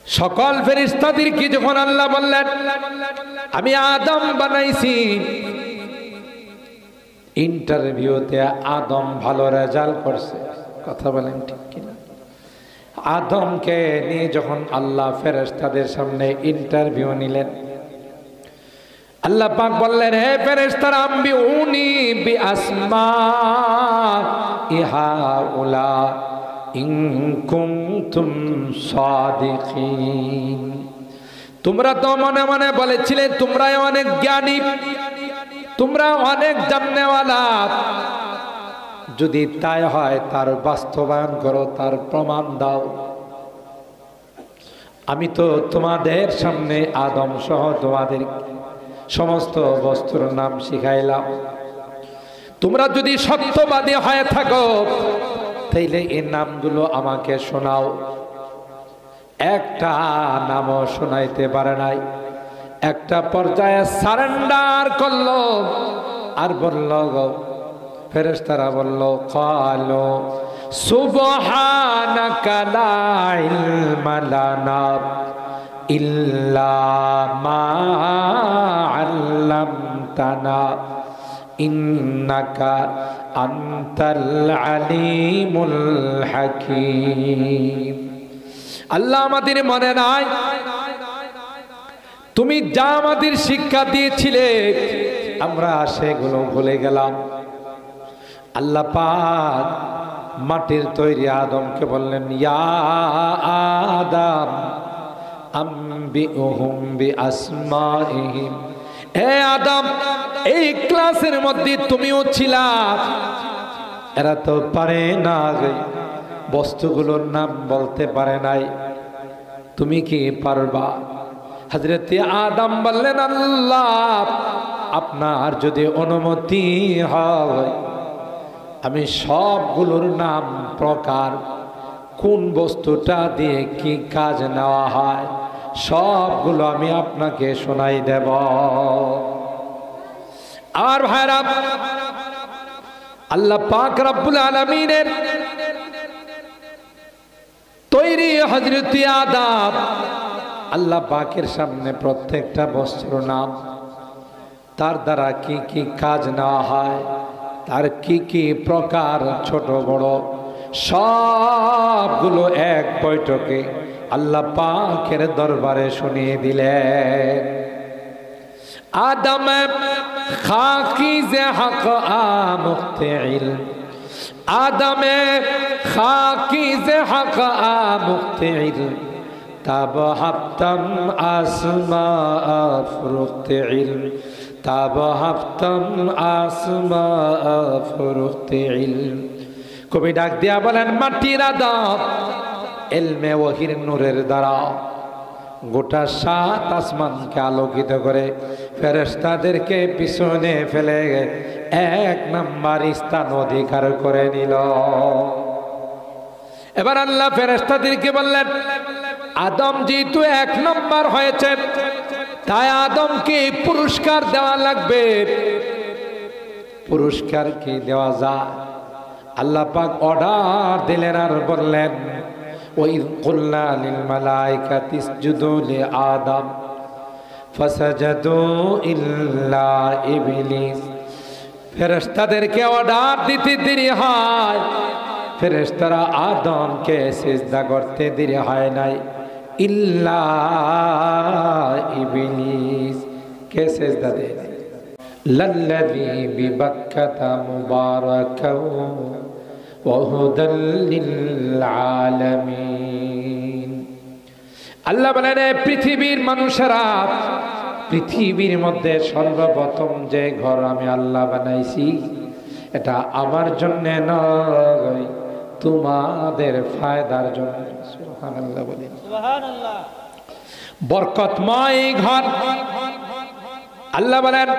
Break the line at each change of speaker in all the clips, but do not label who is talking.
সকল ফেরেশতাদেরকে যখন আল্লাহ বললেন আমি আদম বানাইছি, ইন্টারভিউতে আদম ভালো রেজাল্ট করছে, কথা বলেন ঠিক কিনা? আদমকে নিয়ে যখন আল্লাহ ফেরেশতাদের সামনে ইন্টারভিউ নিলেন, আল্লাহ পাক বললেন হে ফেরেশতারা আম্বিউনি বিআসমাই হাউলা ইন কুনতুম সাদিকিন। তোমরা তো মনে মনে বলেছিলে তোমরা অনেক জ্ঞানী, তোমরা অনেক জাননেওয়ালা, যদি তাই হয় তার বাস্তবায়ন করো, তার প্রমাণ দাও। আমি তো তোমাদের সামনে আদম সহ তোমাদের সমস্ত বস্তুর নাম শিখাইলাম, তোমরা যদি সত্যবাদী হয়ে থাকো তাইলে এই নামগুলো আমাকে শোনাও। একটা নামও শোনাইতে পারে নাই। একটা পর্যায়ে সারেন্ডার করলো আর বলল, ফেরেশতারা বলল ক্বালু সুবহানাকা লা ইলমা লানা ইল্লা মা আল্লামতানা ইন্নাকা আনতাল আলিমুল হাকীম। আল্লাহ আমাদের মনে নাই তুমি যা আমাদের শিক্ষা দিয়েছিলে আমরা সেগুলো ভুলে গেলাম। আল্লাহ পাক মাটির তৈরি আদমকে বললেন ইয়া আদম আম্বিউহুম বিআসমাইহিম। হে আদম, এই ক্লাসের মধ্যে তুমিও ছিলা, এরা তো পারে না, বস্তুগুলোর নাম বলতে পারে নাই, তুমি কি পারবা? হযরত আদম বললেন আল্লাহ আপনার যদি অনুমতি হয় আমি সবগুলোর নাম, প্রকার, কোন বস্তুটা দিয়ে কি কাজ নেওয়া হয় সবগুলো আমি আপনাকে শোনাই দেব। আর ভাইরা, আল্লাহ পাক রব্বুল আলামিনের তৈরি হযরত আদম, আল্লাহ পাকের সামনে প্রত্যেকটা বস্তুর নাম, তার দ্বারা কি কি কাজ নেওয়া হয়, তার কি কি প্রকার ছোট বড় সবগুলো এক বৈঠকে আল্লাহ পাকের দরবারে শুনিয়ে দিলেন। আদম খাকিজে হক আমুখতিল, আদমে খাকিজে হক আমুখতিল তাব হাফতাম আসমা ফুরুখতিল, তাব হাফতাম আসমা ফুরুখতিল। কবি ডাক দিয়া বলেন মাটির আদম ইলমে ওয়াহির নূরের দ্বারা গোটা সাত আসমানকে আলোকিত করে ফেরেশতাদেরকে পিছনে ফেলে এক নাম্বার স্থান অধিকার করে নিল। এবার আল্লাহ ফেরেশতাদেরকে বললেন আদম যেহেতু এক নাম্বার হয়েছে তাই আদমকে পুরস্কার দেওয়া লাগবে। পুরস্কার কি দেওয়া যায়? আল্লাহ পাক অর্ডার দিলেন আর বললেন ওয়াইয কুলনা লিল মালাইকাতি ইসজুদু লিআদম ফাসাজাদু ইল্লা ইবলিস। ফেরেশতাদেরকে অর্ডার দিতে দেরি হয়, ফেরেশতারা আদমকে সিজদা করতে দেরি হয় নাই, ইল্লা ইবলিস কে সিজদা দেয় নাই। লাল্লাযী বিবাক্কাতা মুবারাকাও ওয়া হুদাল লিল আলামিন। আল্লাহ বলেন পৃথিবীর মানুষেরা, পৃথিবীর মধ্যে সর্বপ্রথম যে ঘর আমি আল্লাহ বানাইছি এটা আমার জন্য নয়, তোমাদের ফায়দার জন্য। সুবহানাল্লাহ বলেন, সুবহানাল্লাহ। বরকতময় ঘর, আল্লাহ বলেন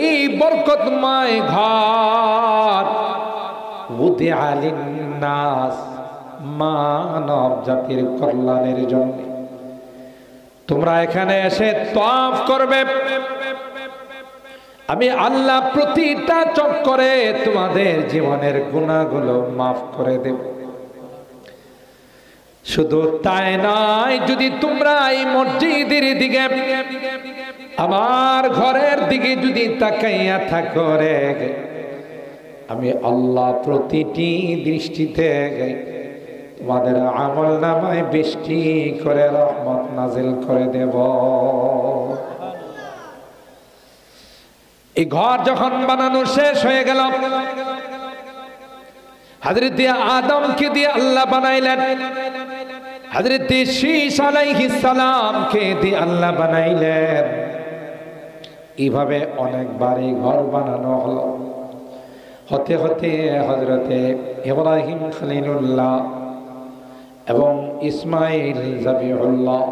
এই বরকতময় ঘর উদিআ লিন্নাস, মানব জাতির কল্যাণের জন্য। তোমরা এখানে এসে তাওয়াফ করবে, আমি আল্লাহ প্রতিটা চক্করে তোমাদের জীবনের গুনাহগুলো মাফ করে দেব। শুধু তাই নয়, যদি তোমরা এই মসজিদের দিকে আমার ঘরের দিকে যদি তাকাইয়া থাকো রে, আমি আল্লাহ প্রতিটি দৃষ্টিতে তোমাদের আমল নামায় বৃষ্টি করে রহমত নাজিল করে দেব। এই ঘর যখন বানানো শেষ হয়ে গেল, হযরত আদমকে দিয়ে আল্লাহ বানাইলেন, হযরত শীশ আলাইহিস সালামকে দিয়ে আল্লাহ বানাইলেন। এইভাবে অনেকবার এই ঘর বানানো হলো। হতে হতে হযরতে ইব্রাহিম খলিলুল্লাহ এবং ইসমাইল জাবিউল্লাহ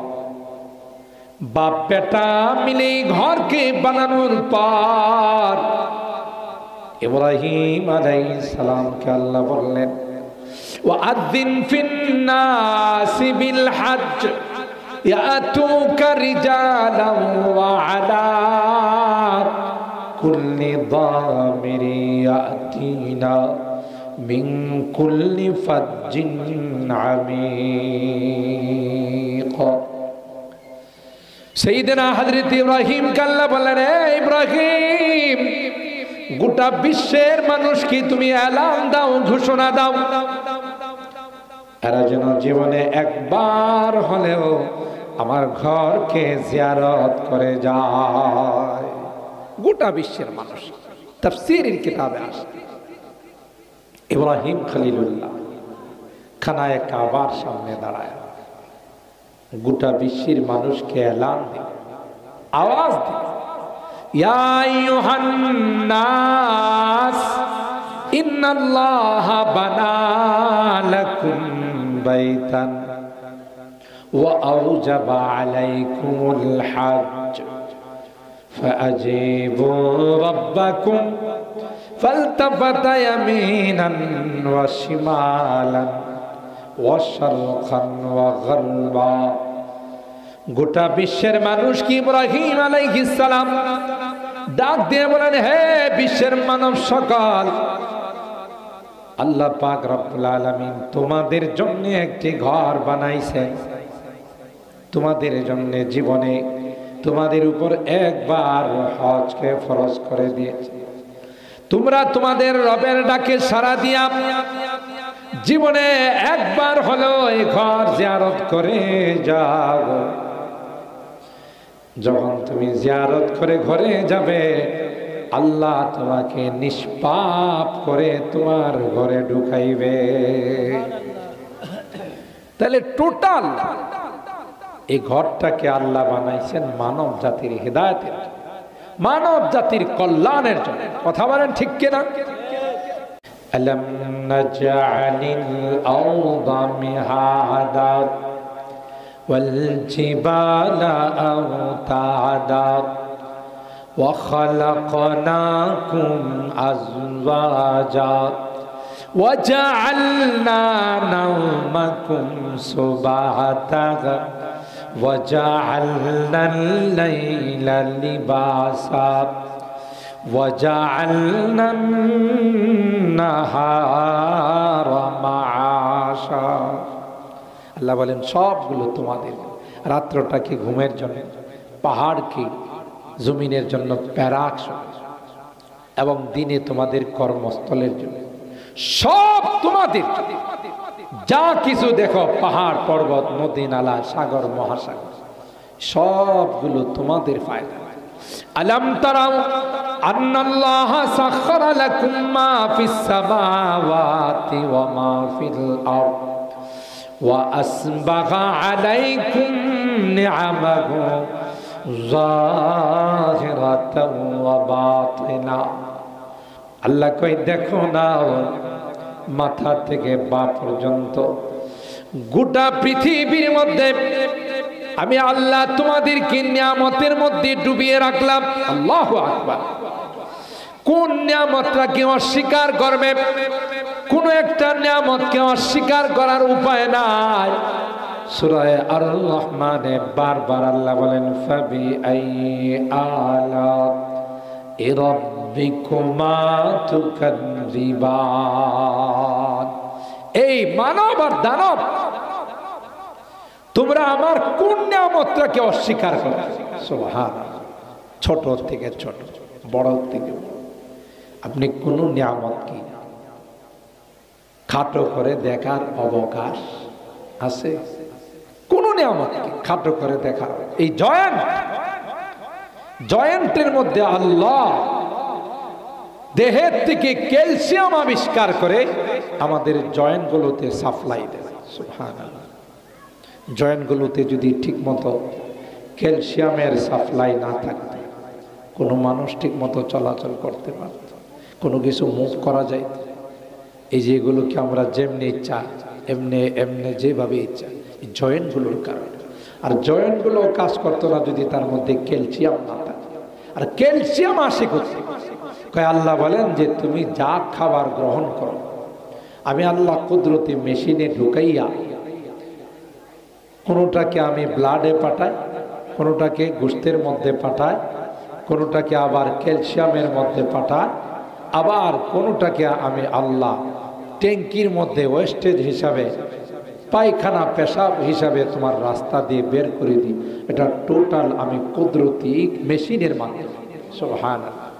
বাপ বেটা মিলে ঘরকে বানানোর পর ইব্রাহিম আলাইহিস সালামকে আল্লাহ বললেন, ওয়াআযিন ফিন-নাসি বিল-হজ্জ ইয়াতুকা রিজালান ওয়া আলা কুল্লি দামিরি ইয়াতিনা মিন কুল্লি ফাজ্জিন আমিক। সাইয়েদনা হযরত ইব্রাহিম কে আল্লাহ বললেন, ইব্রাহিম, গোটা বিশ্বের মানুষকে তুমি এলান দাও, ঘোষণা দাও, এরা যেন জীবনে একবার হলেও আমার ঘরকে জিয়ারত করে যায়। গোটা বিশ্বের মানুষ, তাফসীরের কিতাবে আসে ইব্রাহিম খলিলুল্লাহ খানায়ে কাবার সামনে দাঁড়ায় গোটা বিশ্বের মানুষকে এলান দিল, আওয়াজ দিল, ইয়া আইয়ুহান নাস ইন্নাল্লাহা বানা লাকুম বাইতান ওয়া আওজাবা আলাইকুমুল হজ্জ ফাআজিবু রাব্বাকুম ফালতাফাতা ইয়ামিনান ওয়া শিমালান ওয়া শারকান ওয়া গারবা। গোটা বিশ্বের মানুষ কি ইব্রাহিম আলাইহিস সালাম ডাক দিয়ে বলেন, হে বিশ্বের মানব সকল, আল্লাহ পাক রব্বুল আলামিন তোমাদের জন্য একটি ঘর বানাইছেন, তোমাদের জন্য জীবনে তোমাদের উপর একবার হজকে ফরজ করে দিয়েছে। তোমরা তোমাদের রবের ডাকে সাড়া দিয়া জীবনে একবার হলো এই ঘর জিয়ারত করে যাও। যখন তুমি জিয়ারত করে ঘরে যাবে, আল্লাহ তোমাকে নিষ্পাপ করে তোমার ঘরে ঢুকাইবে। তাহলে টোটাল এই ঘরটাকে আল্লাহ বানাইছেন মানব জাতির হিদায়াতের, মানব জাতির কল্যাণের জন্য। কথা বলেন ঠিক কিনা? আলাম নাজআলিল আরদা মিহাদা ওয়াল জিবালা আওতাদা ওয়া খালাকনাকুম আজওয়াজা ওয়া জাআলনা নাওমাকুম সুবহাতা ওয়া জাআলনাল লাইলা লিবাসা ওয়া জাআলনান নাহারা মাআশা। আল্লাহ বলেন, সবগুলো তোমাদের। রাত্রটাকে ঘুমের জন্য, পাহাড়কে জমিনের জন্য প্যারাক, এবং দিনে তোমাদের কর্মস্থলের জন্য। সব তোমাদের, যা কিছু দেখো, পাহাড় পর্বত নদী নালা সাগর মহাসাগর, সবগুলো তোমাদের ফায়দা। আলাম তারাও আন্নাল্লাহা সাখখারা লাকুম মা ফিস সামাওয়াতি ওয়া মা ফিল আরদ ওয়া আসবাগা আলাইকুম নিআমাহু যাহিরাতাও ওয়া বাতিনা। আল্লাহ কই, দেখো না, মাথা থেকে পা পর্যন্ত গোটা পৃথিবীর মধ্যে আমি আল্লাহ তোমাদেরকে নিয়ামতের মধ্যে ডুবিয়ে রাখলাম। আল্লাহু আকবার। কোন নিয়ামতটাকে অস্বীকার করবে? কোন একটা নিয়ামতকে অস্বীকার করার উপায় নাই। সূরা আর রহমানে বারবার আল্লাহ বলেন, ফাবি আইয়ি আলা রাব্বিকুমা তুকাযযিবান। এই মানব আর দানব তোমরা আমার কোন নিয়ামতটাকে অস্বীকার করো? সুবহানাল্লাহ। ছোট থেকে ছোট, বড় থেকে বড়, আপনি কোন নিয়ামত কি খাটো করে দেখার অবকাশ আছে? কোন নিয়ামত কি খাটো করে দেখার? এই জয়েন্টের মধ্যে আল্লাহ দেহের থেকে ক্যালসিয়াম আবিষ্কার করে আমাদের জয়েন্টগুলোতে সাপ্লাই দেয়। সুবহানাল্লাহ। জয়েন্টগুলোতে যদি ঠিকমতো ক্যালসিয়ামের সাপ্লাই না থাকতো, কোনো মানুষ ঠিকমতো চলাচল করতে পারত, কোনো কিছু মুভ করা যায়। এই যে এগুলোকে আমরা যেমনি ইচ্ছা এমনি এমনি যেভাবে ইচ্ছা, এই জয়েন্টগুলোর কারণে। আর জয়েন্টগুলো কাজ করতো না যদি তার মধ্যে ক্যালসিয়াম না থাকে। আর ক্যালসিয়াম আসে কোথায়? আল্লাহ বলেন যে তুমি যা খাবার গ্রহণ করো, আমি আল্লাহ কুদরতি মেশিনে ঢুকাইয়া কোনোটাকে আমি ব্লাডে পাঠাই, কোনোটাকে গোশতের মধ্যে পাঠাই, কোনোটাকে আবার ক্যালসিয়ামের মধ্যে পাঠাই, আবার কোনোটাকে আমি আল্লাহ ট্যাঙ্কির মধ্যে ওয়েস্টেজ হিসাবে, পায়খানা পেশাব হিসাবে তোমার রাস্তা দিয়ে বের করে দিই। এটা টোটাল আমি কুদরতি মেশিনের মাধ্যমে। সুবহানাল্লাহ।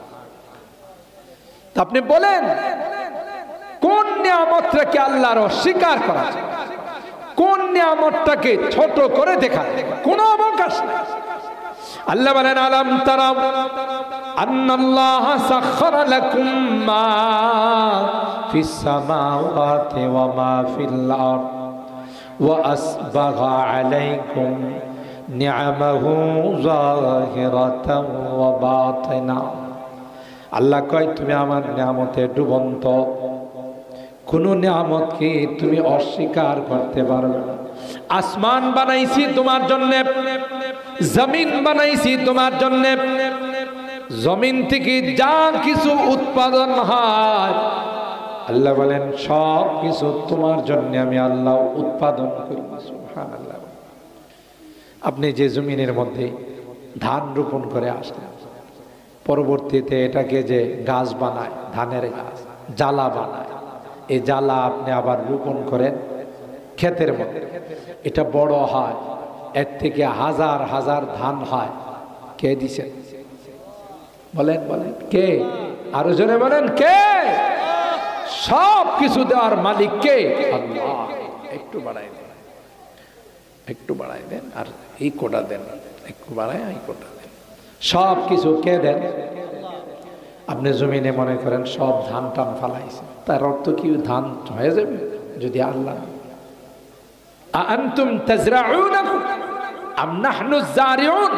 আপনি বলেন কোন নিয়ামতটাকে আল্লাহর অস্বীকার করা যায়? কোন নিয়ামতটাকে ছোট করে দেখা কোন অবকাশ নেই। আল্লাহ বলেন আলাম তারাও আন্নাল্লাহ সাখখারা লাকুম মা ফিস সামাওয়াতি ওয়া মা ফিল আরদ ওয়া আসবাগা আলাইকুম নিআমাহু যাহিরাতাও ওয়া বাতিনা। আল্লাহ কয় তুমি আমার নিয়ামতে ডুবন্ত, কোন নিয়ামত কি তুমি অস্বীকার করতে পারবে না। আসমান বানাইছি তোমার জন্য, জমিন বানাইছি তোমার জন্য, জমিন থেকে যা কিছু উৎপাদন হয় আল্লাহ বলেন সব কিছু তোমার জন্য আমি আল্লাহ উৎপাদন করি। সুবহানাল্লাহ। আপনি যে জমিনের মধ্যে ধান রোপণ করে আসলেন, পরবর্তীতে এটাকে যে গাছ বানায়, ধানের গাছ জ্বালা বানায়, এই জ্বালা আপনি আবার রোপণ করেন ক্ষেতের মধ্যে, এটা বড় হয়, এর থেকে হাজার হাজার ধান হয়। কে দিছেন? বলেন বলেন কে? আরো জোরে বলেন কে? সব কিছু দেওয়ার মালিক কে? আল্লাহ। একটু বাড়াই দেন, একটু বাড়াই দেন, আর এই কোটা দেন, একটু বাড়াই এই কোটা দেন। সব কিছু কে দেন? আপনি জমিনে মনে করেন সব ধান টান ফালাইছে, তার অর্থ কি ধান হয়ে যাবে? যদি আল্লাহ আনতুম তাজরাউনাহু আম নাহনুজ জারিউন,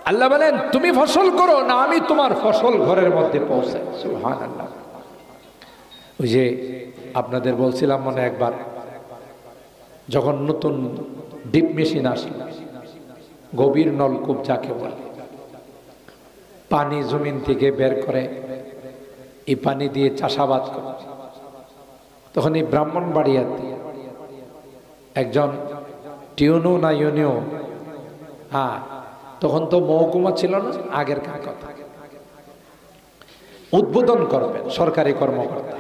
আল্লাহ বলেন তুমি ফসল করো না আমি তোমার ফসল ঘরের মধ্যে পৌঁছাই। সুবহানাল্লাহ। ওই যে আপনাদের বলছিলাম মনে একবার, যখন নতুন ডিপ মেশিন আসলো, গভীর নলকূপ যাকে বলে, পানি জমিন থেকে বের করে এই পানি দিয়ে চাষাবাদ করে, তখন এই ব্রাহ্মণবাড়িয়াতে একজন টিউনো না ইউনিও, হ্যাঁ তখন তো মহকুমা ছিল না, আগের কথা, উদ্বোধন করবেন সরকারি কর্মকর্তা।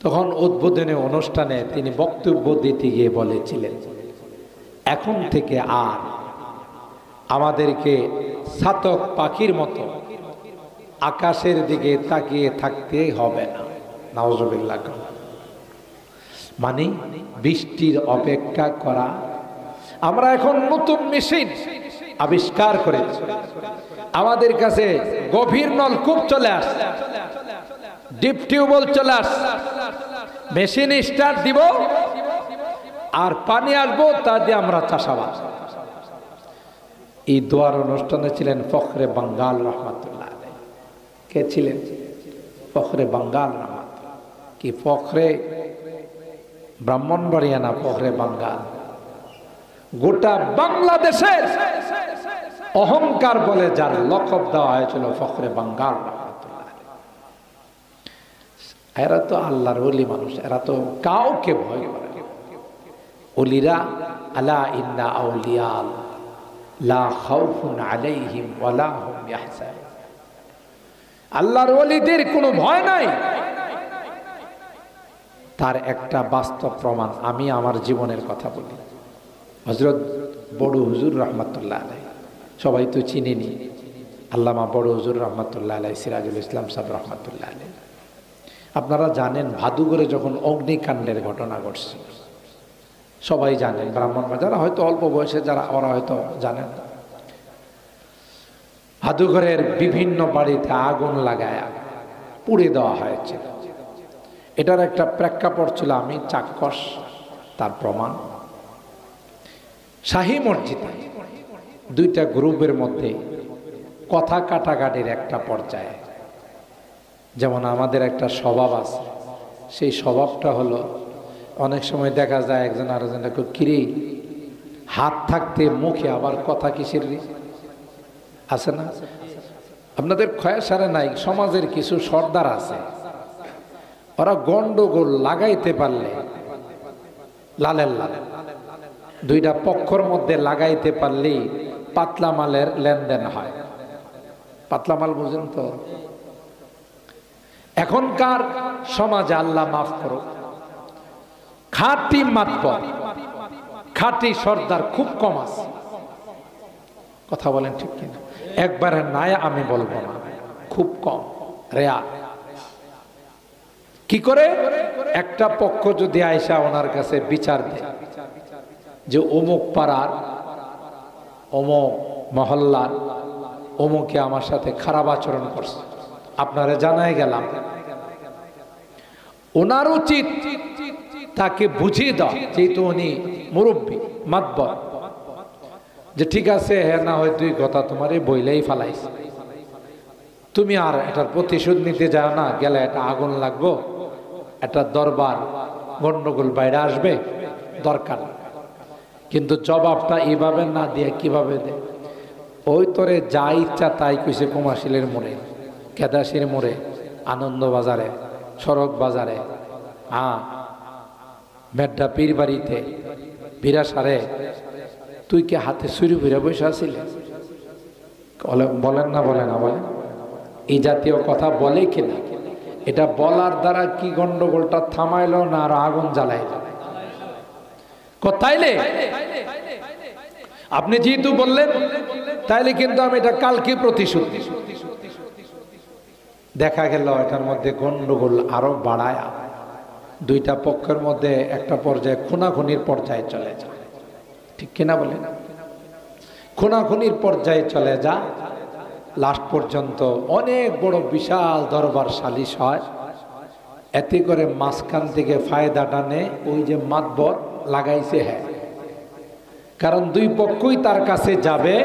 তখন উদ্বোধনী অনুষ্ঠানে তিনি বক্তব্য দিতে গিয়ে বলেছিলেন, এখন থেকে আর আমাদেরকে ছাতক পাখির মতো আকাশের দিকে তাকিয়ে থাকতে হবে না। নাউজুবিল্লাহ। মানে বৃষ্টির অপেক্ষা করা। আমরা এখন নতুন মেশিন আবিষ্কার করেছি, আমাদের কাছে গভীর নলকূপ চলে আসছে, ডিপ টিউবওয়েল চলে আসছে, মেশিন স্টার্ট দিব আর পানি আসবো, তা দিয়ে আমরা চাষাবাদ। এই দোয়ার অনুষ্ঠানে ছিলেন ফখরে বাঙ্গাল রহমাতুল্লাহ আলাইহি। কে ছিলেন? ফখরে বাঙ্গাল রহমাতুল্লাহ। কি ফখরে ব্রাহ্মণবাড়িয়া না ফখরে বাঙ্গাল? গোটা বাংলাদেশের অহংকার বলে যার লকব দেওয়া হয়েছিল ফখরে বাঙ্গাল রহমাতুল্লাহ আলাইহি। এরা তো আল্লাহর ওলি মানুষ, এরা তো কাউকে ভয় করে। ওলিরা আলা ইন্না আউলিয়া লা খাউফুন আলাইহিম ওয়ালা হুম ইয়াহজানুন। আল্লাহর ওলিদের কোনো ভয় নাই। তার একটা বাস্তব প্রমাণ আমি আমার জীবনের কথা বলি। হযরত বড় হুজুর রহমাতুল্লাহ আলাইহি, সবাই তো চিনেনি, আল্লামা বড় হুজুর রহমাতুল্লাহ আলাইহি, সিরাজুল ইসলাম সাহেব রহমাতুল্লাহ আলাইহি। আপনারা জানেন ভাদুঘরে যখন অগ্নিকাণ্ডের ঘটনা ঘটছে, সবাই জানেন, ব্রাহ্মণবাড়িয়া যারা হয়তো অল্প বয়সে যারা, ওরা হয়তো জানেন। ভাদুঘরের বিভিন্ন বাড়িতে আগুন লাগায় পুড়ে দেওয়া হয়েছে। এটার একটা প্রেক্ষাপট ছিল আমি চাক্ষুষ, তার প্রমাণ। শাহী মসজিদে দুইটা গ্রুপের মধ্যে কথা কাটাকাটির একটা পর্যায়ে, যেমন আমাদের একটা স্বভাব আছে, সেই স্বভাবটা হলো অনেক সময় দেখা যায় একজন আরেকজনকে কিরে হাত থাকতে মুখে আবার কথা কিসের আছে না? আপনাদের খয়াসারে নাই, সমাজের কিছু সর্দার আছে, ওরা গন্ডগোল লাগাইতে পারলে লালের লাল, দুইটা পক্ষর মধ্যে লাগাইতে পারলেই পাতলা মালের লেনদেন হয়। পাতলা মাল বুঝেন তো? এখনকার সমাজে আল্লাহ মাফ করো, খাঁটি মাতবর খাঁটি সর্দার খুব কম আছে। কথা বলেন ঠিক কিনা? একবারে নাই আমি বলবো না, খুব কম, রেয়ার। কি করে? একটা পক্ষ যদি আয়সা ওনার কাছে বিচার দেয় যে অমুক পাড়ার অমুক মহল্লার অমুকে আমার সাথে খারাপ আচরণ করছে, আপনারে জানাই গেলাম, ওনার উচিত তাকে বুঝিয়ে দাও, যেহেতু উনি মুরব্বী মাতবর, যে ঠিক আছে, হ্যাঁ না হয় তুই কথা তোমার এই বইলেই ফালাইস, তুমি আর এটার প্রতিশোধ নিতে যাও না, গেলে এটা আগুন লাগবো, একটা দরবার গন্ডগোল বাইরে আসবে, দরকার। কিন্তু জবাবটা এইভাবে না দিয়ে কিভাবে দে? ওই তোরে যা ইচ্ছা তাই কইছে কুমাশিলের মোড়ে, কেদাসির মোড়ে, আনন্দ বাজারে, সড়ক বাজারে, মেড্ডা পীর বাড়িতে, বিরাসারে, তুই কি হাতে ছুরি ফিরে বসে আসিলে? বলেন না বলে না বলেন? এই জাতীয় কথা বলে কিনা? এটা বলার দ্বারা কি গন্ডগোলটা থামাইলো না আর আগুন জ্বালাইল? তাইলে আপনি যেহেতু বললেন, তাইলে কিন্তু আমি এটা কালকে প্রতিশোধ। দেখা গেল এটার মধ্যে গন্ডগোল আরো বাড়ায়, দুইটা পক্ষের মধ্যে একটা পর্যায়ে খুনাখুনির পর্যায়ে চলে যায়। ঠিক কিনা বলেন? খুনাখুনির পর্যায়ে চলে যা, লাস্ট পর্যন্ত অনেক বড় বিশাল দরবার সালিশ হয়। এতে করে মাঝখান থেকে ফায়দাটা নেয় ওই যে মাতবর লাগাইছে, হ্যাঁ, কারণ দুই পক্ষই তার কাছে যাবে,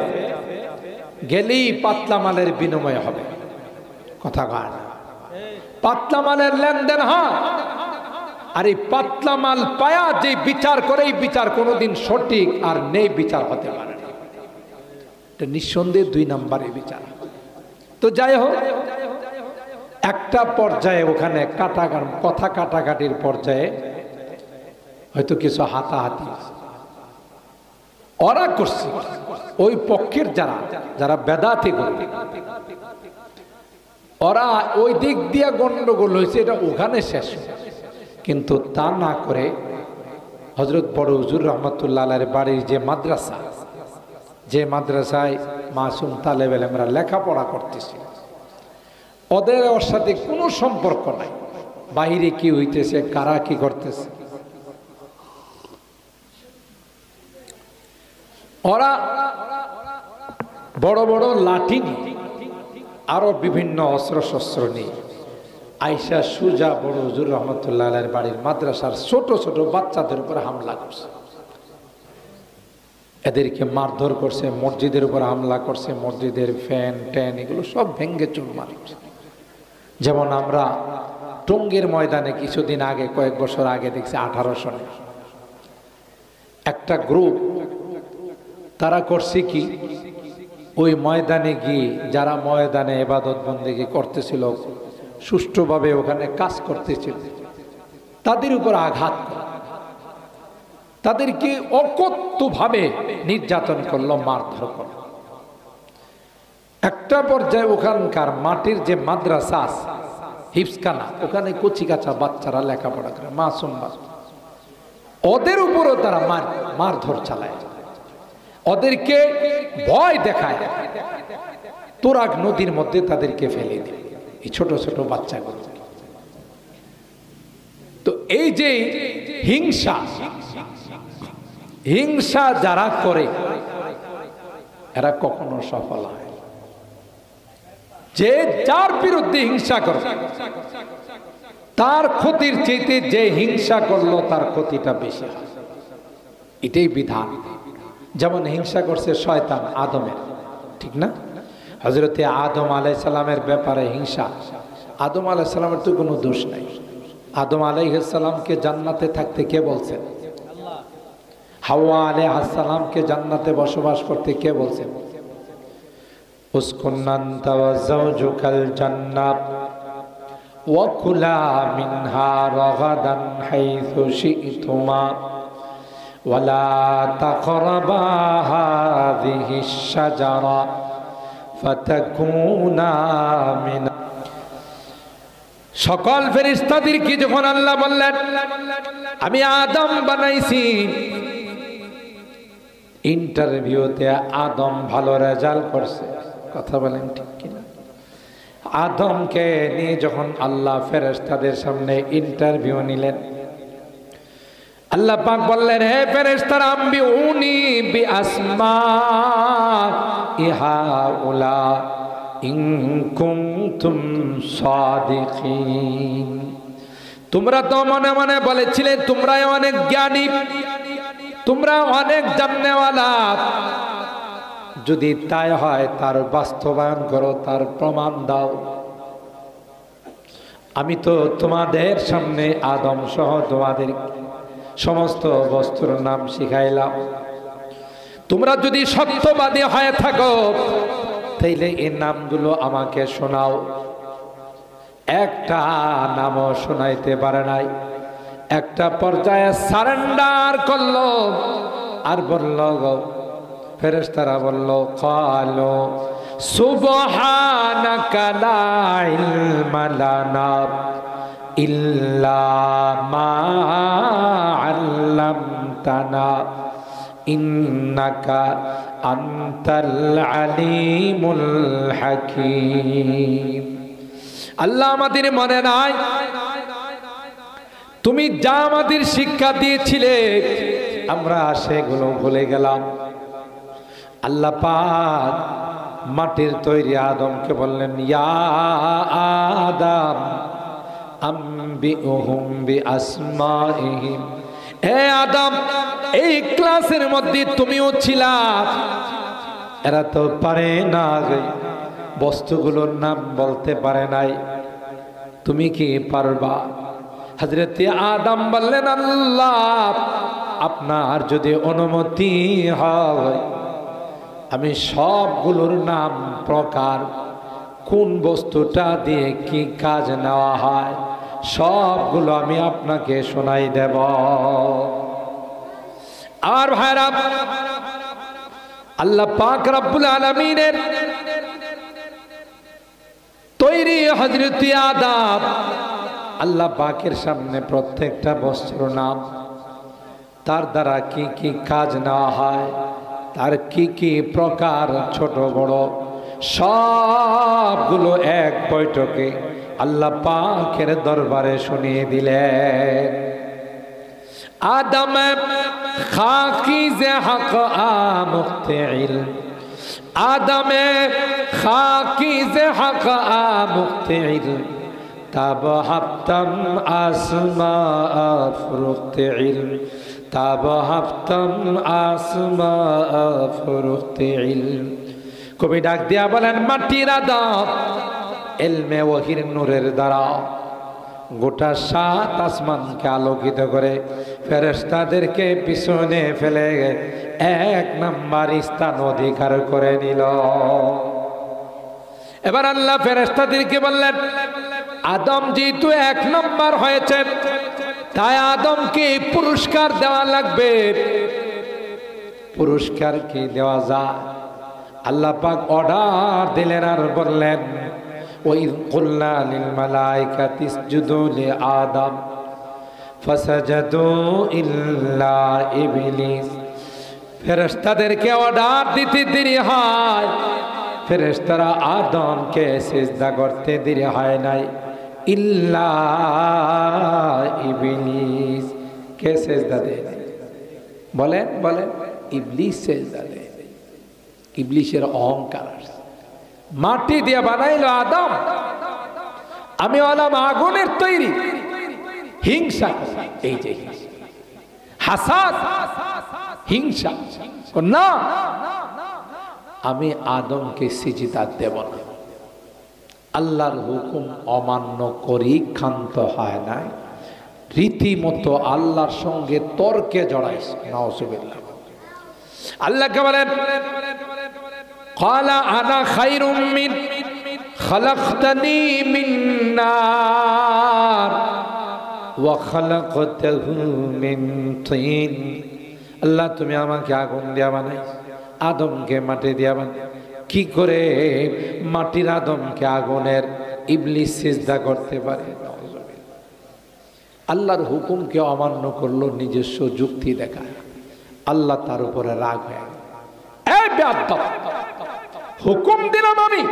গেলেই পাতলা মালের বিনিময় হবে। কথা কার? পাতলা মালের লেনদেন হয়। আর এই পাতলা মাল পায়া যে বিচার করে, এই বিচার কোনোদিন সঠিক আর নেই বিচার হতে পারে না। এটা নিঃসন্দেহে 2 নম্বরের বিচার। তো যাই হোক, একটা পর্যায়ে ওখানে কথা কাটাকাটির পর্যায়ে হয়তো কিছু হাতাহাতি ওরা করছে, ওই পক্ষের যারা বেদাতি করবে, ওরা ওই দিক দিয়ে গন্ডগোল হয়েছে, এটা ওখানে শেষ। কিন্তু তা না করে হযরত বড় হুজুর রহমাতুল্লাহ আলাইহির বাড়ির যে মাদ্রাসা, যে মাদ্রাসায় মাসুম তালেব ইলমরা লেখাপড়া করতেছে, ওদের ওর সাথে কোনো সম্পর্ক নাই, বাইরে কি হইতেছে, কারা কি করতেছে, ওরা বড় বড় লাঠি নিয়ে আরো বিভিন্ন অস্ত্র শস্ত্র নিয়ে আইসা সুজা বড় হুজুর রহমতুল্লাহ আলাইহির বাড়ির মাদ্রাসার ছোট ছোট বাচ্চাদের উপর হামলা করছে, এদেরকে মারধর করছে, মসজিদের উপর হামলা করছে, মসজিদের ফ্যান ট্যান এগুলো সব ভেঙ্গে চুরমার করছে। যেমন আমরা টঙ্গীর ময়দানে কিছুদিন আগে, কয়েক বছর আগে দেখছি 18 সনে একটা গ্রুপ, তারা করছে কি, ওই ময়দানে গিয়ে যারা ময়দানে ইবাদত বন্দেগী করতেছিল, সুষ্ঠুভাবে ওখানে কাজ করতেছিল, তাদের উপর আঘাত করে তাদেরকে অকথ্যভাবে নির্যাতন করলো, মারধর করলো। একটা পর্যায়ে ওখানকার মাটির যে মাদ্রাসা আছে, হিফসখানা, ওখানে কচি কাঁচা বাচ্চারা লেখাপড়া করে, মাসুম বাচ্চা। ওদের উপরও তারা মারধর চালায়, ওদেরকে ভয় দেখায়, তোরাগ নদীর মধ্যে তাদেরকে ফেলে দেয়, এই ছোট ছোট বাচ্চাগুলো। তো এই যে হিংসা, হিংসা যারা করে এরা কখনো সফল হয়। যে যার বিরুদ্ধে হিংসা করে তার ক্ষতির চাইতে যে হিংসা করলো তার ক্ষতিটা বেশি হয়, এটাই বিধান। যেমন হিংসা করছে শয়তান আদমের, ঠিক না? হযরতে আদম আলাইহিস সালামের ব্যাপারে হিংসা। আদম আলাইহিস সালামের তো কোনো দোষ নাই। আদম আলাইহিস সালামকে জান্নাতে থাকতে কে বলছেন? হাওয়া আলাইহিস সালামকে জান্নাতে বসবাস করতে কে বলছেন? উসকুন আনতা ওয়া যাওজুকাল জান্নাত ওয়া কুলা মিনহা রাগাদান হাইসু শি'তুমা ওয়া লা তাকরাবা হাযিহিশ শাজারা ফাতাকুনা মিন। সকল ফেরেশতাদেরকে যখন আল্লাহ বললেন আমি আদম বানাইছি, ইন্টারভিউতে আদম ভালো রেজাল্ট করছে, কথা বলেন ঠিক কিনা? আদমকে নিয়ে যখন আল্লাহ ফেরেশতাদের সামনে ইন্টারভিউ নিলেন, আল্লাহ পাক বললেন হে ফেরেশতারা আম্বিউনি বিআসমাই হাউলা ইন কুনতুম সাদিকিন। তোমরা তো মনে মনে বলেছিলে তোমরা অনেক জ্ঞানী, তোমরা অনেক জাননেওয়ালা, যদি তাই হয় তার বাস্তবায়ন করো, তার প্রমাণ দাও। আমি তো তোমাদের সামনে আদম সহ তোমাদের সমস্ত বস্তুর নাম শিখাইলাম, তোমরা যদি সত্যবাদী হয়ে থাকো তাইলে এই নামগুলো আমাকে শোনাও। একটা নামও শোনাইতে পারে নাই। একটা পর্যায়ে সারেন্ডার করলো আর বলল, ফেরেশতারা বলল ক্বালু সুবহানাকা লা ইলমা লানা ইল্লা মা আল্লামতানা ইন্নাকা আনতাল আলিমুল হাকীম। আল্লাহ আমাদের মনে নাই তুমি যা আমাদের শিক্ষা দিয়েছিলে আমরা সেগুলো ভুলে গেলাম। আল্লাহ পাক মাটির তৈরি আদমকে বললেন ইয়া আদম আম্বিউহুম বিআসমাইহিম। হে আদম, এই ক্লাসের মধ্যে তুমিও ছিলা, এরা তো পারে না, বস্তুগুলোর নাম বলতে পারে নাই, তুমি কি পারবা? হযরত আদম বললেন আল্লাহ আপনার যদি অনুমতি হয় আমি সবগুলোর নাম, প্রকার, কোন বস্তুটা দিয়ে কি কাজ নেওয়া হয় সবগুলো আমি আপনাকে শোনাই দেব। আর ভাইরা, আল্লাহ পাক রব্বুল আলামিনের তৈরি হযরত আদম, আল্লাহ পাকের সামনে প্রত্যেকটা বস্তুর নাম, তার দ্বারা কি কি কাজ নেওয়া হয়, তার কি কি প্রকার ছোট বড় সবগুলো এক বৈঠকে আল্লাহ পাকের দরবারে শুনিয়ে দিলেন। আদম খাকিজে হক আমুখতিল, আদমে খাকিজে হক আমুখতিল তাবহাবতাম আসমা ফুরুখতিল তাবহাবতাম আসমা ফুরুখতিল। কবি ডাক দিয়া বলেন মাটির আদম ইলমে ওয়াহির নূরের দ্বারা গোটা সাত আসমানকে আলোকিত করে ফেরেশতাদেরকে পিছনে ফেলে এক নাম্বার স্থান অধিকার করে নিল। এবার আল্লাহ ফেরেশতাদেরকে বললেন আদম যেহেতু এক নাম্বার হয়েছে তাই আদমকে পুরস্কার দেওয়া লাগবে। পুরস্কার কি দেওয়া যায়? আল্লাহ পাক অর্ডার দিলেন আর বললেন ওয়াইয কুলনা লিল মালাইকাতি ইসজুদু লিআদম ফাসাজাদু ইল্লা ইবলিস। ফেরেশতাদেরকে অর্ডার দিতে দেরি হয়, ফেরেশতারা আদমকে সিজদা করতে দেরি হয় নাই, ইল্লা ইবলিস কে সিজদা দেয় নাই? বলেন বলেন, ইবলিস সিজদা দেয়। ইবলিসের অহংকার, মাটি দিয়ে বানাইলো আদম, আমি হলাম আগুনের তৈরি, হিংসা, এই যে হাসাদ, হিংসা, না আমি আদমকে সিজদা দেব না। আল্লাহর হুকুম অমান্য করি, ক্ষান্ত হয় নাই, রীতিমতো আল্লাহর সঙ্গে তর্কে জড়াইছে। নাউজুবিল্লাহ। আল্লাহকে বলেন ক্বালা আনা খায়রুম মিন খালাকতানি মিন নার ওয়া খালাকতাহু মিন তিন। আল্লাহ তুমি আমাকে আগুন দিয়া বানাইছ, আদমকে মাটি দিয়া বানাই, কি করে মাটির আদমকে আগুনের ইবলিস সিজদা করতে পারে? আল্লাহর হুকুমকে অমান্য করলো, নিজস্ব যুক্তি দেখায়, আল্লাহ তার উপরে রাগ হয়ে গেল। এই বেয়াদব, হুকুম দিলাম আমি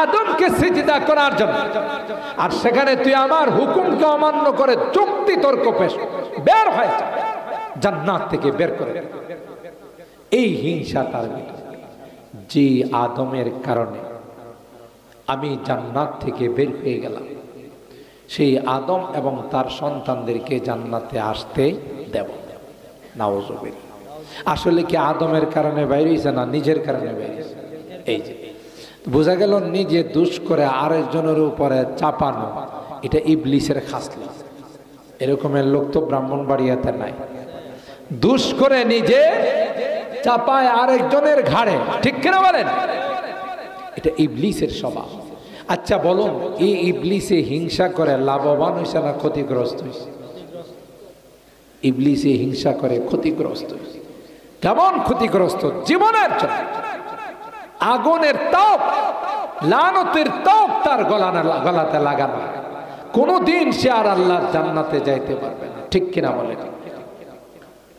আদমকে সিজদা করার জন্য, আর সেখানে তুই আমার হুকুমকে অমান্য করে যুক্তি তর্ক পেশ, বের হয়ে যা, জান্নাত থেকে বের করে। এই হিংসা তার ভিতরে, যে আদমের কারণে আমি জান্নাত থেকে বের হয়ে গেলাম, সেই আদম এবং তার সন্তানদেরকে জান্নাতে আসতে দেব। নাউজুবিল্লাহ। আসলে কি আদমের কারণে বাইরে হয়েছে না নিজের কারণে বাইরে হয়েছে? এই যে বোঝা গেল, নিজে দুষ করে আরেকজনের উপরে চাপানো, এটা ইবলিসের খাসলত। এরকমের লোক তো ব্রাহ্মণবাড়িয়াতে নাই। দুষ করে নিজে চাপায় আরেকজনের ঘাড়ে, ঠিক কিনা বলেন? এটা ইবলিসের স্বভাব। আচ্ছা বলুন, এই ইবলিসে হিংসা করে লাভবান হয়েছে না ক্ষতিগ্রস্ত হয়েছে? ইবলিসে হিংসা করে ক্ষতিগ্রস্ত হয়েছে। কেমন ক্ষতিগ্রস্ত? জীবনের জন্য আগুনের তাপ, লানতের তাপ তার গলাতে লাগানো, কোনদিন সে আর আল্লাহর জান্নাতে যাইতে পারবে না, ঠিক কিনা বলে?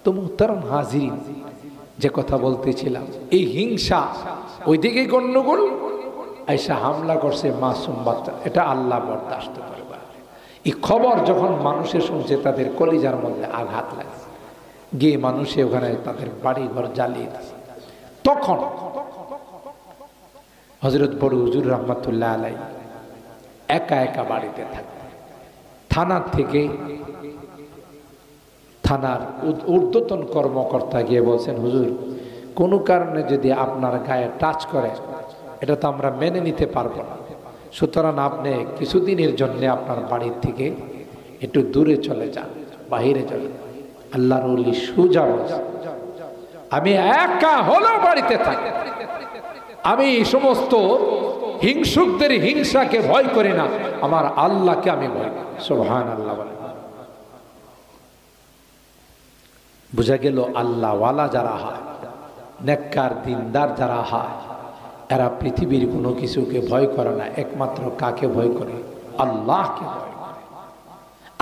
তো মুহতারাম হাজিরিন, যে কথা বলতেছিলাম, এই হিংসা ওইদিকে গন্ডগোল, আইসা হামলা করছে মাসুম বাচ্চা, এটা আল্লাহ বরদাস্ত করে। এই খবর যখন মানুষে শুনছে, তাদের কলিজার মধ্যে আঘাত লাগে, গিয়ে মানুষে ওখানে তাদের বাড়ি ঘর জ্বালিয়ে দিচ্ছে। তখন হযরত বড় হুজুর রহমাতুল্লাহ আলাইহি একা একা বাড়িতে থাকে। থানার থেকে, থানার ঊর্ধ্বতন কর্মকর্তা গিয়ে বলছেন, হুজুর কোনো কারণে যদি আপনার গায়ে টাচ করে, এটা তো আমরা মেনে নিতে পারবো না, সুতরাং আপনি কিছুদিনের জন্য আপনার বাড়ির থেকে একটু দূরে চলে যান, বাহিরে চলে যান। আল্লাহর ওলি সুজা বলছে, আমি একা হলেও বাড়িতে থাকি, আমি সমস্ত হিংসুকদের হিংসাকে ভয় করি না, আমার আল্লাহকে আমি ভয় করি। সুবহানাল্লাহ বলে। বুঝা গেল, আল্লাহওয়ালা যারা হয়, নেককার দিনদার যারা হয়, এরা পৃথিবীর কোনো কিছুকে ভয় করে না, একমাত্র কাকে ভয় করে? আল্লাহকে ভয় করে।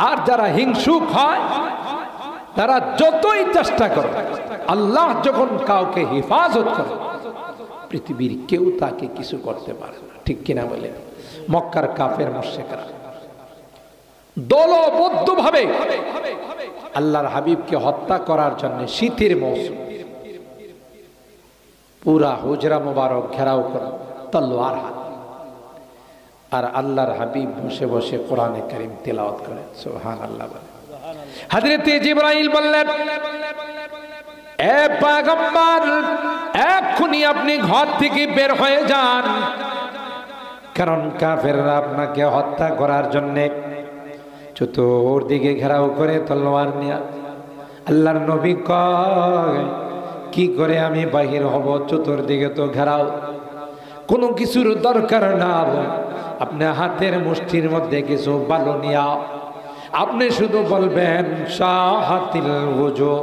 আর যারা হিংসুক হয়, তারা যতই চেষ্টা করে, আল্লাহ যখন কাউকে হেফাজত করে, পৃথিবীর কেউ তাকে কিছু করতে পারে না, ঠিক কিনা বলেন? মক্কার কাফের মুশরিকরা দলবদ্ধভাবে আল্লাহর হাবিবকে হত্যা করার জন্য শীতের মৌসুম পুরা হুজরা মুবারক ঘেরাও করে তলোয়ার হাত, আর আল্লাহর হাবিব বসে বসে কোরআনে কারীম তেলাওয়াত করেন। সুবহানাল্লাহ। হযরত জিবরাইল বললেন, এ পয়গম্বর, এক্ষুনি আপনি ঘর থেকে বের হয়ে যান, কারণ কাফেররা আপনাকে হত্যা করার জন্য চতুর্দিকে ঘেরাও করে তলোয়ার নিয়ে। আল্লাহর নবী কয়, কি করে আমি বাহির হব? চতুর্দিকে তো ঘেরাও, কোনো কিছুর দরকার না, আপনি হাতের মুষ্টির মধ্যে কিছু বালু নিয়া, আপনি শুধু বলবেন শাহাতিল ওজু,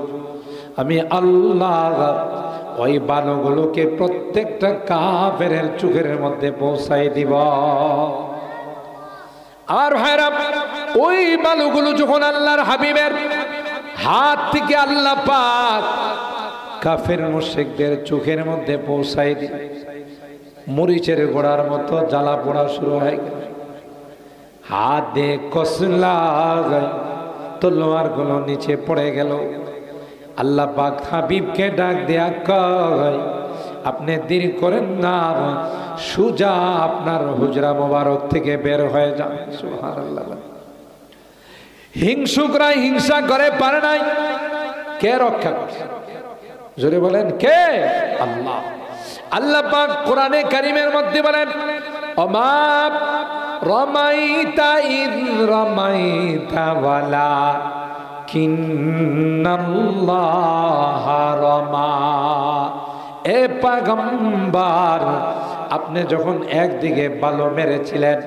আমি আল্লাহ ওই বালুগুলোকে প্রত্যেকটা কাফেরের চোখের মধ্যে পৌঁছাই দিব। আর ভাইরা, ওই বালুগুলো যখন আল্লাহর হাবিবের হাত থেকে আল্লাহ পাক কাফের মুশরিকদের চোখের মধ্যে পৌঁছাই দিল, মরিচের গোড়ার মতো জ্বালা পোড়া শুরু হয়ে গেল। হাত দিয়ে কসলা তলোয়ার গুলো নিচে পড়ে গেল। আল্লাহ পাক হাবিবকে ডাক দেয়া কয়, আপনি দেরি করেন না, সুজা আপনার হুজরা মোবারক থেকে বের হয়ে যান। সুবহানাল্লাহ। হিংসুকরা হিংসা করে পারে নাই, কে রক্ষা করছে? জোরে বলেন, কে? আল্লাহ। আল্লাহ পাক কোরআনে কারীমের মধ্যে বলেন, ওমা রমাইতা ইদ রমাইতা ওয়ালাকিন্নাল্লাহ রমা। এ পয়গম্বর, আপনি যখন একদিকে বালু মেরেছিলেন,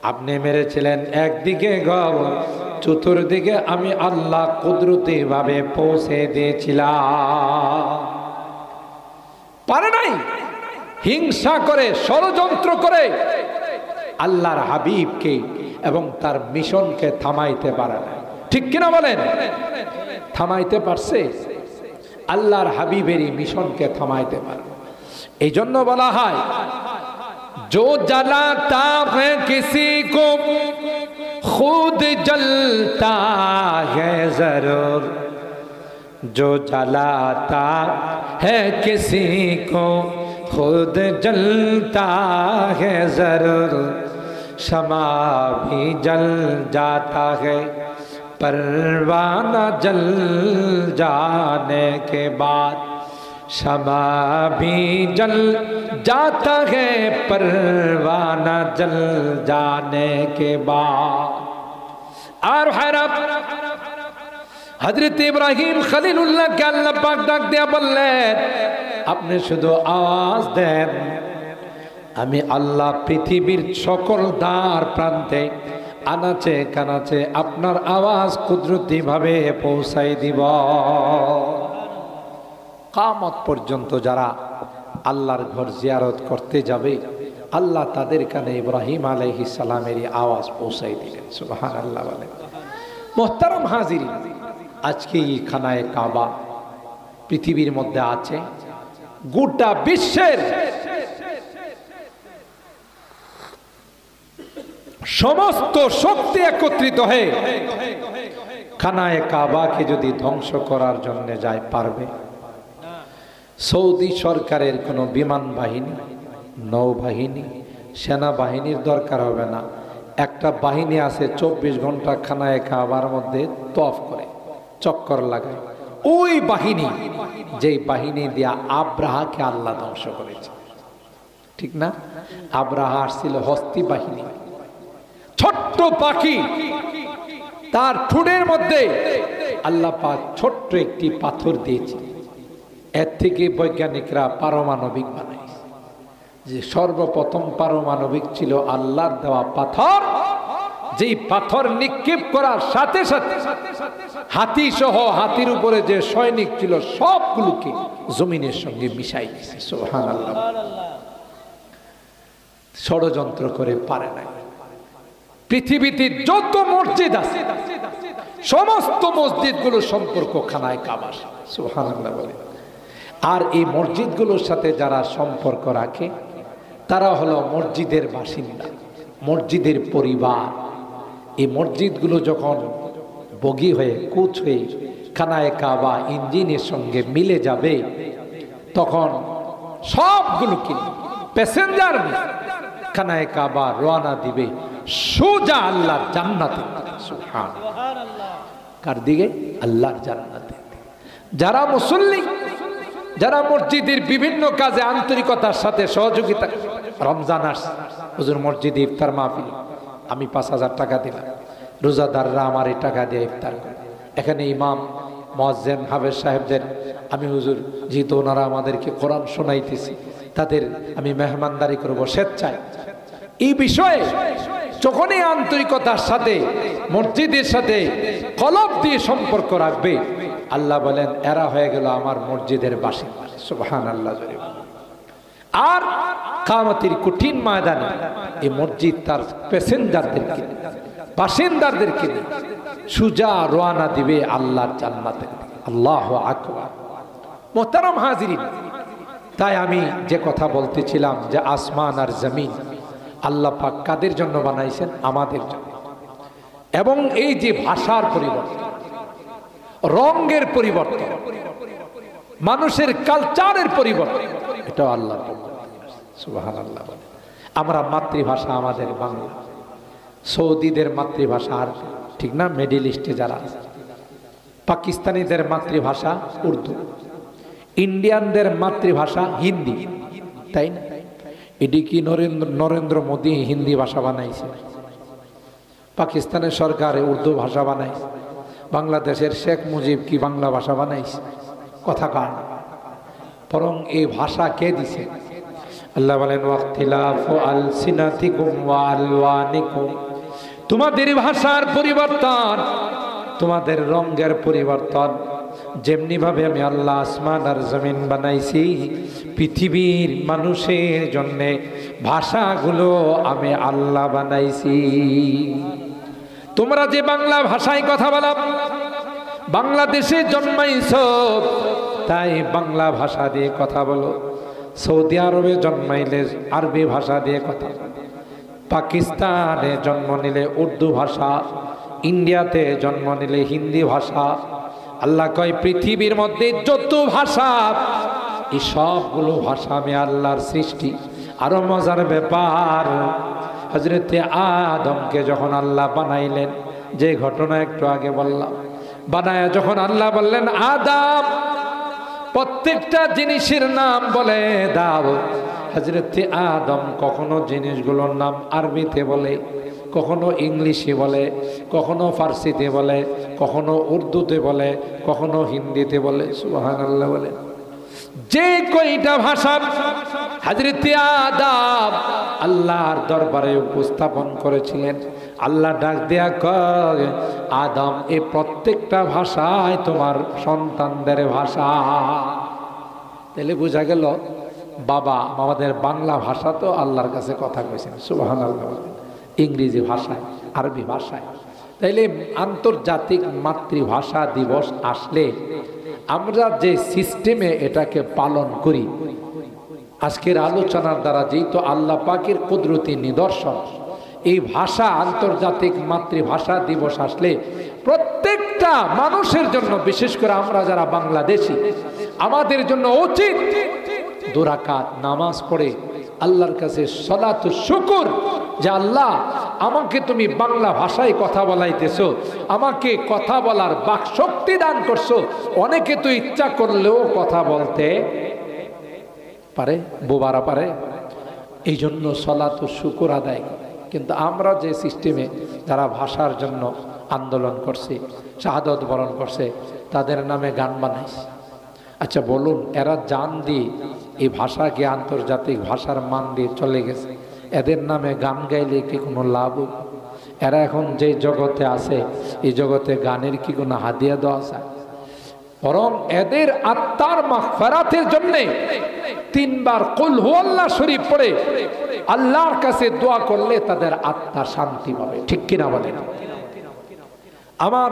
আপনি মেরেছিলেন একদিকে গব, চতুর্দিকে আমি আল্লাহ কুদরতি ভাবে পৌঁছে দিয়েছিলাম। পারে নাই, হিংসা করে ষড়যন্ত্র করে আল্লাহর হাবিবকে এবং তার মিশনকে থামাইতে পারে না। ঠিক কিনা বলেন? থামাইতে পারছে? আল্লাহর হাবিবেরই মিশনকে থামাইতে পারে। এই জন্য বলা হয়, जो जलाता है किसी को खुद जलता है जरूर, जो जलाता है किसी को खुद जलता है जरूर, शमा भी जल जाता है परवाना जल जाने के बाद, शमा भी जल जाता है परवाना जल जाने के बाद। और हैरत हजरत इब्राहिम खलीलुल्लाह के अल्लाह पाक डाक दिया বললেন, আপনি শুধু আওয়াজ দেন, আমি আল্লাহ পৃথিবীর সকল দ্বার প্রান্তে আনাচে কানাচে আপনার আওয়াজ কুদরতি ভাবে পৌঁছাই দিব। কিয়ামত পর্যন্ত যারা আল্লাহর ঘর জিয়ারত করতে যাবে, আল্লাহ তাদের কানে ইব্রাহিম আলাইহিস সালামের আওয়াজ পৌঁছাই দিলেন। সুবহানাল্লাহ বলেন। মুহতারাম হাজিরিন, আজকে এই খানায়ে কাবা পৃথিবীর মধ্যে আছে, গোটা বিশ্বের সমস্ত শক্তি একত্রিত হয়ে খানায়ে কাবাকে যদি ধ্বংস করার জন্য যায়, পারবে? সৌদি সরকারের কোনো বিমান বাহিনী, নৌবাহিনী, সেনাবাহিনীর দরকার হবে না। একটা বাহিনী আছে 24 ঘন্টা খানায়ে কাবার মধ্যে তওয়াফ করে, চক্কর লাগায়। ওই বাহিনী, যেই বাহিনী দিয়া আব্রাহাকে আল্লাহ ধ্বংস করেছে, ঠিক না? আব্রাহা আসছিল হস্তি বাহিনী, ছোট্ট পাখি, তার ঠোঁটের মধ্যে আল্লাহ পাক ছোট্ট একটি পাথর দিয়েছে। এর থেকে বৈজ্ঞানিকরা পারমাণবিক বানাইছে। যে সর্বপ্রথম পারমাণবিক ছিল আল্লাহর দেওয়া পাথর, যেই পাথর নিক্ষেপ করার সাথে সাথে হাতি সহ হাতির উপরে যে সৈনিক ছিল সবগুলোকে জমিনের সঙ্গে মিশাই দিয়েছে। সুবহানাল্লাহ। ষড়যন্ত্র করে পারে নাই। পৃথিবীতে যত মসজিদ আছে সমস্ত মসজিদগুলো সম্পর্ক খানায়ে কাবার। সুবহানাল্লাহ বলে। আর এই মসজিদগুলোর সাথে যারা সম্পর্ক রাখে তারা হলো মসজিদের বাসিন্দা, মসজিদের পরিবার। এই মসজিদগুলো যখন বগি হয়ে কুচ হয়ে খানায়ে কাবা ইঞ্জিনের সঙ্গে মিলে যাবে, তখন সবগুলোকে প্যাসেঞ্জার খানায়ে কাবা রওনা দিবে সোজা আল্লাহর জান্নাতে। সুবহানাল্লাহ। কার দিকে? আল্লাহর জান্নাতে। যারা মুসল্লি, যারা মসজিদের বিভিন্ন কাজে আন্তরিকতার সাথে সহযোগিতা, রমজান আসছে, হুজুর মসজিদে ইফতার মাহফিল, আমি 5000 টাকা দিলাম, রোজাদাররা আমার এই টাকা দিয়ে ইফতার করে। এখানে ইমাম, মুয়াজ্জিন, হাফেজ সাহেবদের আমি হুজুর, যেহেতু ওনারা আমাদেরকে কোরআন শোনাইতেছি, তাদের আমি মেহমানদারি করবো স্বেচ্ছায়। এই বিষয়ে যখনই আন্তরিকতার সাথে মসজিদের সাথে কলব দিয়ে সম্পর্ক রাখবে, আল্লাহ বলেন এরা হয়ে গেল আমার মসজিদের বাসিন্দা। সুবহানাল্লাহ। আর কিয়ামতের কঠিন ময়দানে এই মসজিদ তার প্যাসেঞ্জারদেরকে, বাসিন্দাদেরকে সুজা রওনা দিবে আল্লাহর জান্নাতে। আল্লাহু আকবার। মুহতারাম হাজিরিন, তাই আমি যে কথা বলতেছিলাম যে আসমান আর জমিন আল্লাহ পাক কাদের জন্য বানাইছেন? আমাদের জন্য। এবং এই যে ভাষার পরিবর্তন, রঙের পরিবর্তন, মানুষের কালচারের পরিবর্তন, এটা আল্লাহর পক্ষ থেকে। সুবহানাল্লাহ। আমরা মাতৃভাষা আমাদের বাংলা, সৌদিদের মাতৃভাষা আরবি, ঠিক না? মিডল ইস্টে যারা আছে, পাকিস্তানিদের মাতৃভাষা উর্দু, ইন্ডিয়ানদের মাতৃভাষা হিন্দি, তাই না? এটি কি নরেন্দ্র মোদী হিন্দি ভাষা বানাইছে? পাকিস্তানের সরকার উর্দু ভাষা বানাইছে। বাংলাদেশের শেখ মুজিব কি বাংলা ভাষা বানাইছে? কথা কার? বরং এই ভাষা কে দিছে? আল্লাহ বলেন ওয়াখতিলাফু আলসিনাতিকুম ওয়া আলওয়ানিকুম, তোমাদের ভাষার পরিবর্তন, তোমাদের রঙের পরিবর্তন। যেমনি ভাবে আমি আল্লাহ আসমান আর জমিন বানাইছি, পৃথিবীর মানুষের জন্য ভাষাগুলো আমি আল্লাহ বানাইছি। তোমরা যে বাংলা ভাষায় কথা বলো, বাংলাদেশে জন্মাইছো তাই বাংলা ভাষা দিয়ে কথা বলো। সৌদি আরবে জন্মাইলে আরবি ভাষা দিয়ে কথা বলো, পাকিস্তানে জন্ম নিলে উর্দু ভাষা, ইন্ডিয়াতে জন্ম নিলে হিন্দি ভাষা। আল্লাহ কয় পৃথিবীর মধ্যে যত ভাষা, এই সবগুলো ভাষা আমি আল্লাহর সৃষ্টি। আরো মজার ব্যাপার, হযরতে আদমকে যখন আল্লাহ বানাইলেন, যে ঘটনা একটু আগে বললাম, বানায়া যখন আল্লাহ বললেন আদম প্রত্যেকটা জিনিসের নাম বলে দাও, হযরতে আদম কখনো জিনিসগুলোর নাম আরবিতে বলে, কখনো ইংলিশে বলে, কখনো ফার্সিতে বলে, কখনো উর্দুতে বলে, কখনো হিন্দিতে বলে। সুবহানাল্লাহ বলে। যে কয়টা ভাষা হযরতে আদম আল্লাহর দরবারে উপস্থাপন করেছিলেন, আল্লাহ ডাক দেয়া কয় আদম এই প্রত্যেকটা ভাষায় তোমার সন্তানদের ভাষা। তাহলে বোঝা গেল বাবা আমাদের বাংলা ভাষা তো আল্লাহর কাছে কথা কইছেন। সুবহানাল্লাহ। ইংরেজি ভাষায়, আরবি ভাষায়। তাইলে আন্তর্জাতিক মাতৃভাষা দিবস আসলে আমরা যে সিস্টেমে এটাকে পালন করি, আজকের আলোচনার দ্বারা যেহেতু আল্লাহ পাকের কুদরতি নিদর্শন, এই ভাষা আন্তর্জাতিক মাতৃভাষা দিবস আসলে প্রত্যেকটা মানুষের জন্য, বিশেষ করে আমরা যারা বাংলাদেশি, আমাদের জন্য উচিত 2 রাকাত নামাজ পড়ে আল্লাহর কাছে সালাতুশ শুকর, যে আল্লাহ আমাকে তুমি বাংলা ভাষায় কথা বলাইতেছো, আমাকে কথা বলার বাক শক্তি দান করছো। অনেকে তো ইচ্ছা করলেও কথা বলতে পারে, বোবারা পারে, এই জন্য সালাতুশ শুকর আদায় করে। কিন্তু আমরা যে সিস্টেমে যারা ভাষার জন্য আন্দোলন করছে, শাহাদত বরণ করছে, তাদের নামে গান বানাইছে। আচ্ছা বলুন, এরা জান দিয়ে এই ভাষাকে আন্তর্জাতিক ভাষার মান দিয়ে চলে গেছে, এদের নামে গান গাইলে কি কোনো লাভ? এরা এখন যে জগতে আছে, এই জগতে গানের কি কোনো হাদিয়া দেওয়া যায়? বরং এদের আত্মার মাগফিরাতের জন্য 3 বার কুল হুয়াল্লাহ শরীফ পড়ে আল্লাহর কাছে দোয়া করলে তাদের আত্মা শান্তি পাবে। ঠিক কিনা বলেন? আমার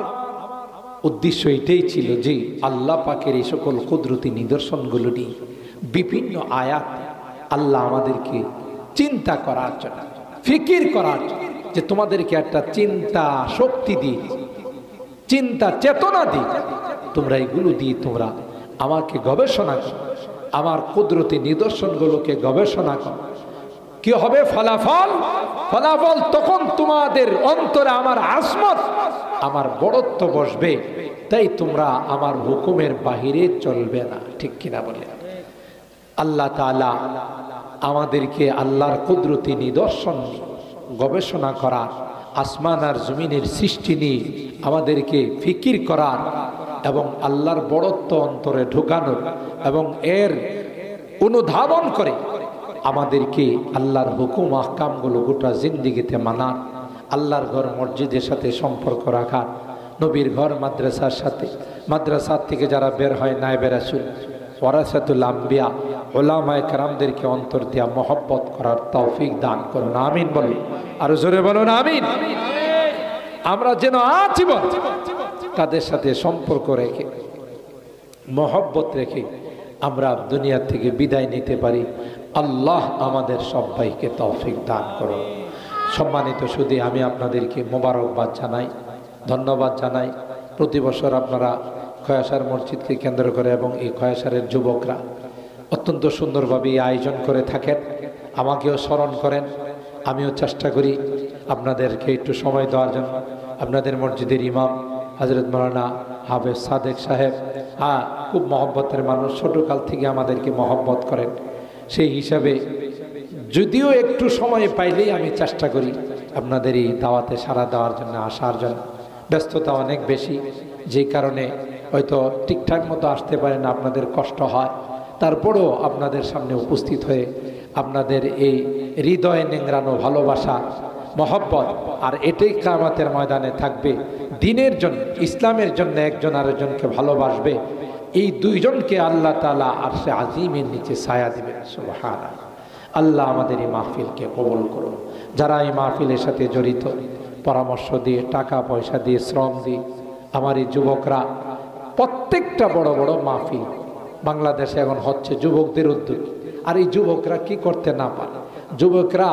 উদ্দেশ্য এটাই ছিল যে আল্লাহ পাকের এই সকল কুদরতি নিদর্শনগুলো নিয়ে বিভিন্ন আয়াত আল্লাহ আমাদেরকে চিন্তা করার জন্য, ফিকির করার জন্য, যে তোমাদেরকে একটা চিন্তা শক্তি দিয়ে, চিন্তা চেতনা দিয়ে, তোমরা এগুলো দিয়ে তোমরা আমাকে গবেষণা করো, আমার কুদরতি নিদর্শনগুলোকে গবেষণা করো। কি হবে ফলাফল? ফলাফল তখন তোমাদের অন্তরে আমার আজমত, আমার বড়ত্ব বসবে। তাই তোমরা আমার হুকুমের বাহিরে চলবে না। ঠিক কিনা বলে? আল্লাহ তাআলা আমাদেরকে আল্লাহর কুদরতি নিদর্শন গবেষণা করার, আসমান আর জমিনের সৃষ্টি নিয়ে আমাদেরকে ফিকির করার এবং আল্লাহর বড়ত্ব অন্তরে ঢুকানোর এবং এর অনুধাবন করে আমাদেরকে আল্লাহর হুকুম আহকামগুলো গোটা জিন্দিগিতে মানার, আল্লাহর ঘর মসজিদের সাথে সম্পর্ক রাখার, নবীর ঘর মাদ্রাসার সাথে, মাদ্রাসার থেকে যারা বের হয় নায়েবে রাসূল ওয়ারাসাতুল আম্বিয়া উলামায়ে কেরামদেরকে অন্তর দিয়া মহব্বত করার তৌফিক দান করুন, আমিন বলুন। আর জোরে বলুন আমিন। আমরা যেন আজীবন তাদের সাথে সম্পর্ক রেখে মহব্বত রেখে আমরা দুনিয়া থেকে বিদায় নিতে পারি। আল্লাহ আমাদের সবাইকে তৌফিক দান করুন। সম্মানিত শুধু আমি আপনাদেরকে মোবারকবাদ জানাই, ধন্যবাদ জানাই। প্রতি বছর আপনারা খয়াসার মসজিদকে কেন্দ্র করে এবং এই খয়াসারের যুবকরা অত্যন্ত সুন্দরভাবে এই আয়োজন করে থাকেন, আমাকেও স্মরণ করেন। আমিও চেষ্টা করি আপনাদেরকে একটু সময় দেওয়ার জন্য। আপনাদের মসজিদের ইমাম হযরত মাওলানা হাফেজ সাদেক সাহেব খুব মহব্বতের মানুষ, ছোটোকাল থেকে আমাদেরকে মহব্বত করেন। সেই হিসাবে যদিও একটু সময় পাইলেই আমি চেষ্টা করি আপনাদের এই দাওয়াতে সাড়া দেওয়ার জন্য, আসার জন্য। ব্যস্ততা অনেক বেশি, যে কারণে হয়তো ঠিকঠাক মতো আসতে পারেন, আপনাদের কষ্ট হয়। তারপরেও আপনাদের সামনে উপস্থিত হয়ে আপনাদের এই হৃদয়ে নেংড়ানো ভালোবাসা, মহব্বত, আর এটাই কিয়ামতের ময়দানে থাকবে। দ্বীনের জন্য, ইসলামের জন্য একজন আরেকজনকে ভালোবাসবে, এই দুইজনকে আল্লাহ তাআলা আরশে আজিমের নিচে ছায়া দিবেন। সুবহানাল্লাহ। আল্লাহ আমাদের এই মাহফিলকে কবুল করুন। যারা এই মাহফিলের সাথে জড়িত, পরামর্শ দিয়ে, টাকা পয়সা দিয়ে, শ্রম দিয়ে, আমার এই যুবকরা, প্রত্যেকটা বড় বড় মাহফিল বাংলাদেশে এখন হচ্ছে যুবকদের উদ্যোগ। আর এই যুবকরা কি করতে না পারে? যুবকরা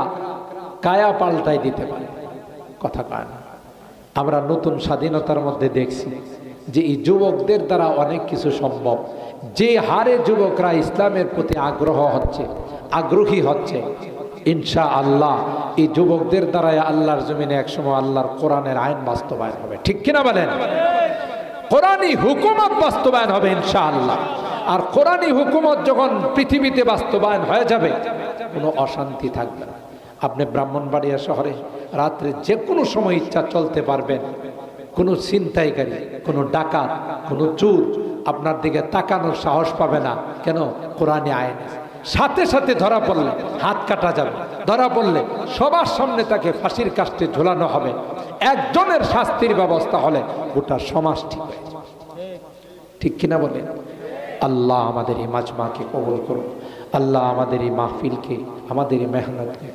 কায়া পাল্টাই দিতে পারে, কথা কয় না। আমরা নতুন স্বাধীনতার মধ্যে দেখছি যে এই যুবকদের দ্বারা অনেক কিছু সম্ভব। যে হারে যুবকরা ইসলামের প্রতি আগ্রহী হচ্ছে, ইনশাআল্লাহ এই যুবকদের দ্বারাই আল্লাহর জমিনে একসময় আল্লাহর কোরআনের আইন বাস্তবায়ন হবে। ঠিক কিনা বলেন? কোরআনী হুকুমত বাস্তবায়ন হবে ইনশাআল্লাহ। আর কোরআনী হুকুমত যখন পৃথিবীতে বাস্তবায়ন হয়ে যাবে, কোনো অশান্তি থাকবে না। আপনি ব্রাহ্মণবাড়িয়া শহরে রাত্রে যে কোনো সময় ইচ্ছা চলতে পারবেন। কোনো ছিনতাইকারী, কোনো ডাকাত, কোনো চোর আপনার দিকে তাকানোর সাহস পাবে না। কেন? কোরআনে আইন। সাথে সাথে ধরা পড়লে হাত কাটা যাবে, ধরা পড়লে সবার সামনে তাকে ফাঁসির কাস্টে ঝোলানো হবে। একজনের শাস্তির ব্যবস্থা হলে গোটা সমাজ ঠিক হয়ে যাবে। ঠিক কিনা বলেন? আল্লাহ আমাদের এই মাজমাকে কবুল করুন। আল্লাহ আমাদের এই মাহফিলকে, আমাদের এই মেহনতকে